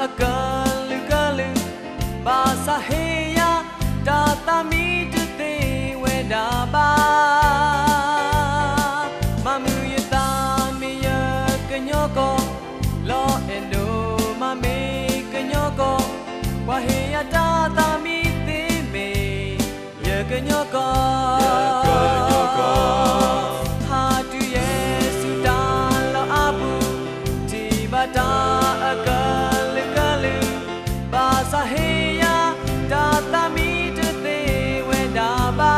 galu bahasa heya tatami dete weda ba mamu yata miya kenyoko lo endo mame kenyoko waheya tatami teme ya kenyoko hatu yesu dalo abu tibata galu bahasa heya tatami dete weda ba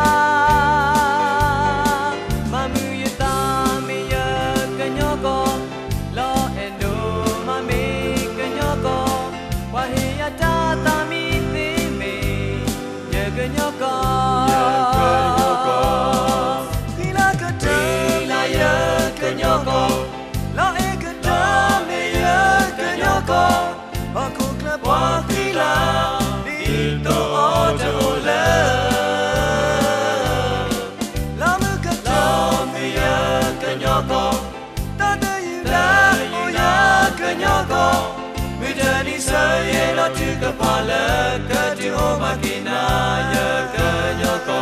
mamu yata miya kenyoko lo endo mame kenyoko waheya tatami teme ya kenyoko bila ketela ya kenyoko lo eketame ya kenyoko aku kelapa kila itu ojola lama ketame ya kenyoko tanda yuda ya kenyoko menjadi saya lo juga pala kejo makina ya kenyoko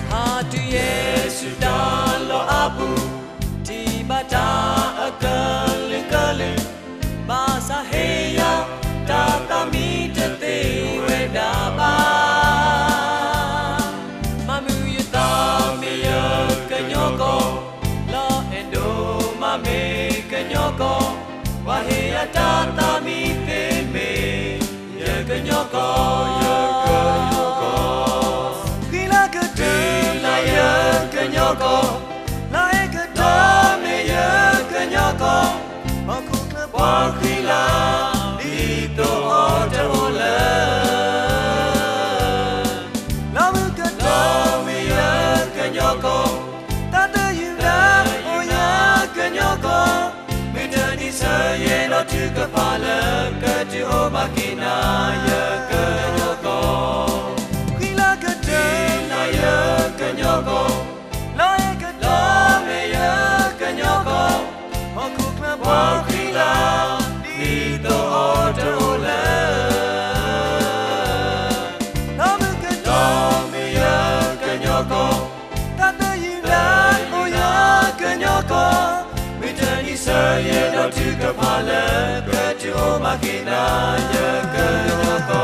hatu Yesu dalo abu tibata galu bahasa heya tatami dete weda ba mamu yuta miya kenyoko lo endo mame kenyoko waheya tatami teme ya kenyoko kenyoko lae ketame ya kenyoko aku kelapa kila itu ojola lama ketame ya kenyoko tanda yuda oh ya kenyoko menjadi saya lo juga pala kejo makina ya kenyoko kila ketame ya kenyoko wakila itu ojola lama ketame ya kenyoko tanda yuda oh ya kenyoko menjadi saya lo juga pala kejo makina ya kenyoko